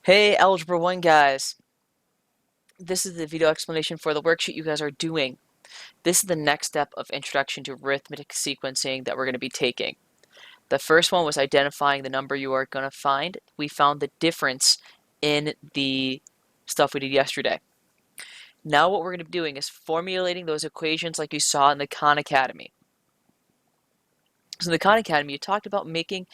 Hey, Algebra 1 guys. This is the video explanation for the worksheet you guys are doing. This is the next step of Introduction to Arithmetic Sequencing that we're going to be taking. The first one was identifying the number you are going to find. We found the difference in the stuff we did yesterday. Now what we're going to be doing is formulating those equations like you saw in the Khan Academy. So in the Khan Academy, you talked about making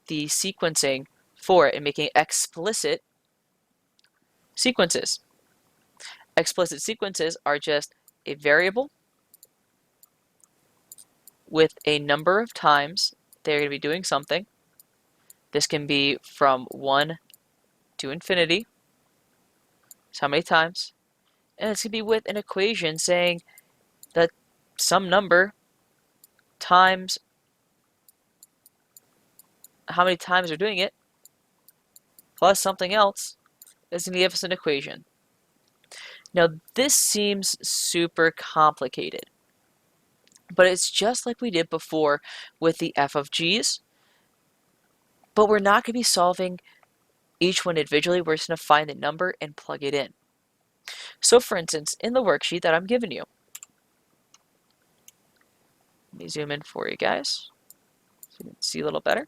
the sequencing for it and making explicit sequences. Explicit sequences are just a variable with a number of times they're going to be doing something. This can be from 1 to infinity. So how many times? And it's going to be with an equation saying that some number times how many times they're doing it plus something else is going to give us an equation. Now this seems super complicated, but it's just like we did before with the f of g's, but we're not going to be solving each one individually. We're just going to find the number and plug it in. So for instance, in the worksheet that I'm giving you, let me zoom in for you guys so you can see a little better.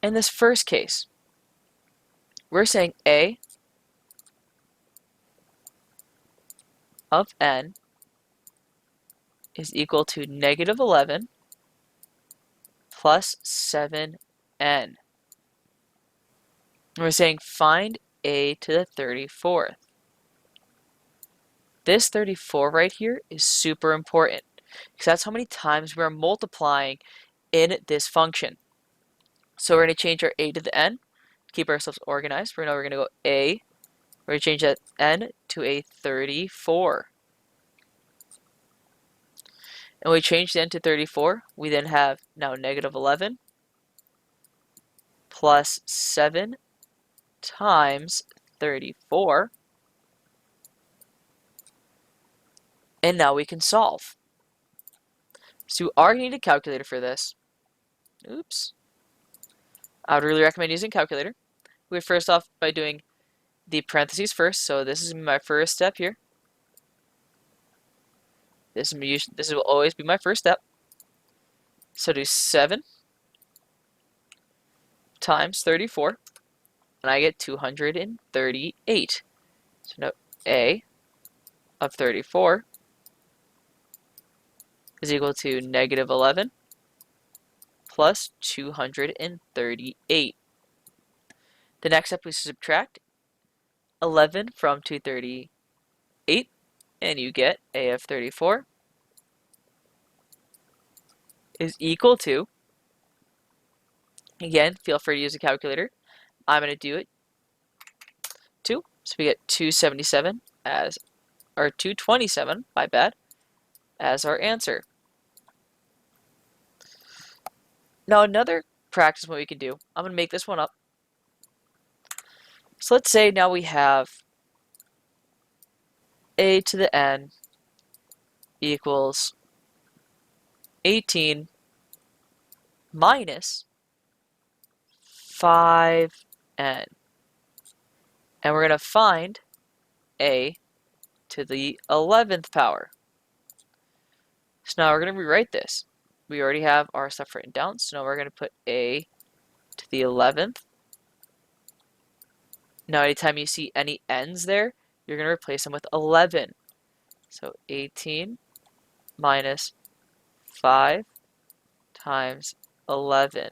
In this first case, we're saying a of n is equal to negative 11 plus 7n. And we're saying find a to the 34th. This 34 right here is super important because that's how many times we're multiplying in this function. So we're going to change our a to the n, keep ourselves organized. We're going to go a, we're going to change that n to a 34. And we change the n to 34. We then have now negative 11 plus 7 times 34. And now we can solve. So you are going to need a calculator for this. Oops. I would really recommend using a calculator. We would first off by doing the parentheses first. So this is my first step here. This will always be my first step. So do 7 times 34, and I get 238. So now a of 34 is equal to negative 11 plus 238. The next step is to subtract 11 from 238, and you get a of 34 is equal to, again, feel free to use a calculator. I'm going to do it 2. So we get 277 as, or 227, my bad, as our answer. Now another practice what we can do, I'm going to make this one up. So let's say now we have a to the n equals 18 minus 5n. And we're going to find a to the 11th power. So now we're going to rewrite this. We already have our stuff written down, so now we're going to put a to the 11th. Now anytime you see any n's there, you're going to replace them with 11. So 18 minus 5 times 11.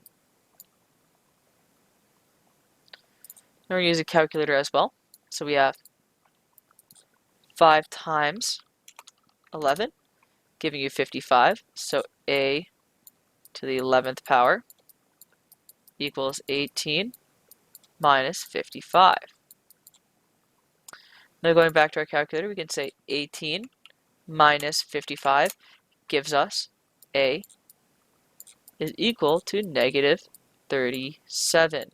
Now we're going to use a calculator as well. So we have 5 times 11, giving you 55. So a to the 11th power equals 18 minus 55. Now going back to our calculator, we can say 18 minus 55 gives us a is equal to negative 37.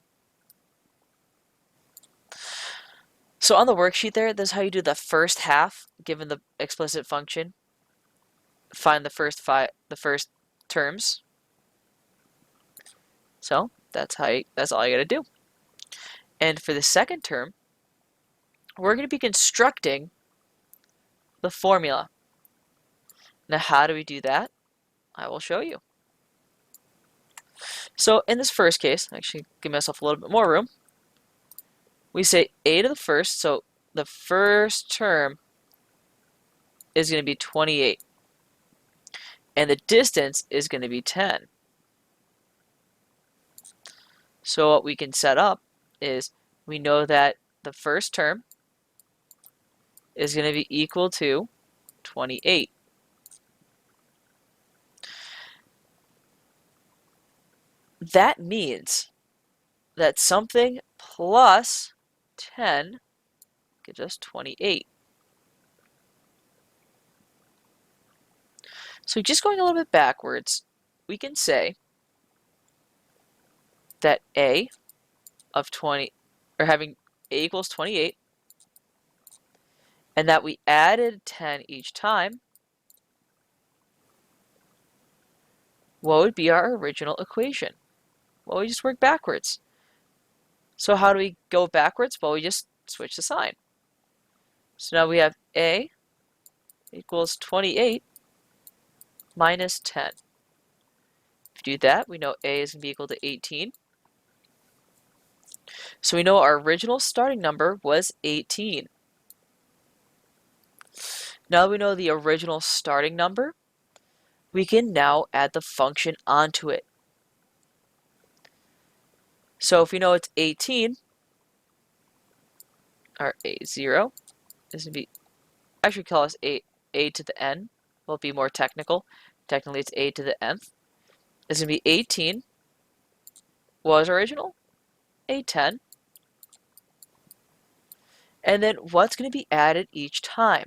So on the worksheet there, this is how you do the first half, given the explicit function. Find the first terms. So that's all you gotta do. And for the second term, we're going to be constructing the formula. Now, how do we do that? I will show you. So in this first case, actually give myself a little bit more room. We say a to the first, so the first term is going to be 28. And the distance is going to be 10. So what we can set up is we know that the first term is going to be equal to 28. That means that something plus 10 gives us 28. So just going a little bit backwards, we can say that a of 20, or having a equals 28, and that we added 10 each time, what would be our original equation? Well, we just work backwards. So how do we go backwards? Well, we just switch the sign. So now we have a equals 28 minus 10. If you do that, we know a is going to be equal to 18. So we know our original starting number was 18. Now that we know the original starting number, we can now add the function onto it. So if we know it's 18, our a0 is going to be, I should call this a to the n. Will be more technical. Technically, it's a to the nth. It's going to be 18. What was original? A10. And then what's going to be added each time?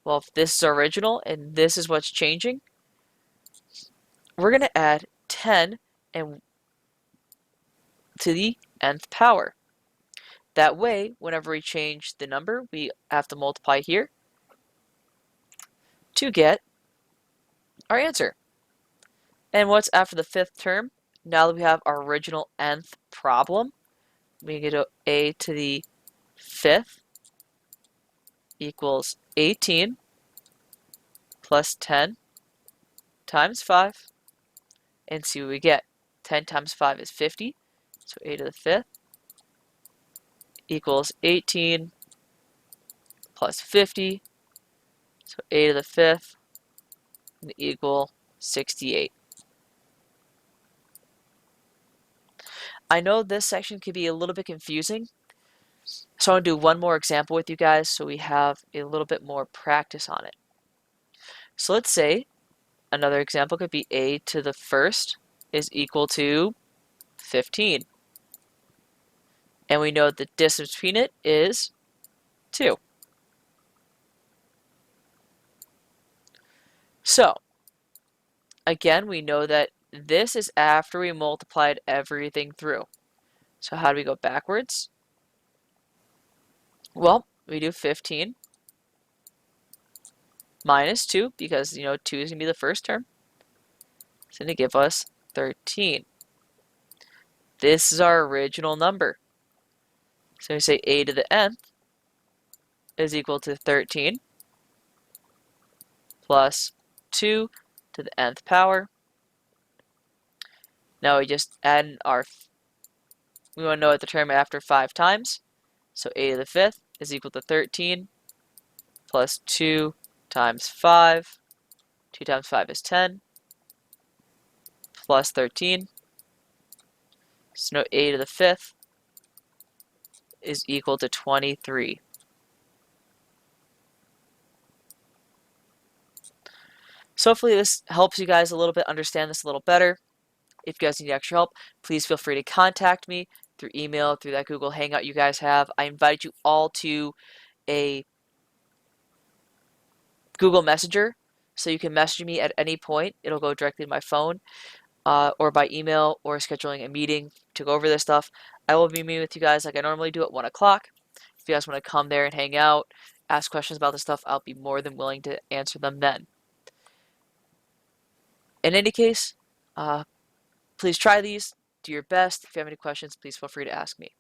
Well, if this is original and this is what's changing, we're going to add 10 and to the nth power. That way, whenever we change the number, we have to multiply here to get our answer. And what's after the fifth term? Now that we have our original nth problem, we can get a to the fifth equals 18 plus 10 times 5, and see what we get. 10 times 5 is 50, so a to the fifth equals 18 plus 50, so a to the fifth equal 68. I know this section can be a little bit confusing, so I'm going to do one more example with you guys so we have a little bit more practice on it. So let's say another example could be a to the first is equal to 15. And we know the distance between it is 2. So, again, we know that this is after we multiplied everything through. So how do we go backwards? Well, we do 15 minus 2, because, 2 is going to be the first term. It's going to give us 13. This is our original number. So we say a to the nth is equal to 13 plus 2 to the nth power. Now we just add we want to know what the term after 5 times. So a to the fifth is equal to 13 plus 2 times 5. 2 times 5 is 10 plus 13. So now a to the fifth is equal to 23. So hopefully this helps you guys a little bit understand this a little better. If you guys need extra help, please feel free to contact me through email, through that Google Hangout you guys have. I invite you all to a Google Messenger, so you can message me at any point. It'll go directly to my phone, or by email, or scheduling a meeting to go over this stuff. I will be meeting with you guys like I normally do at 1 o'clock. If you guys want to come there and hang out, ask questions about this stuff, I'll be more than willing to answer them then. In any case, please try these, do your best. If you have any questions, please feel free to ask me.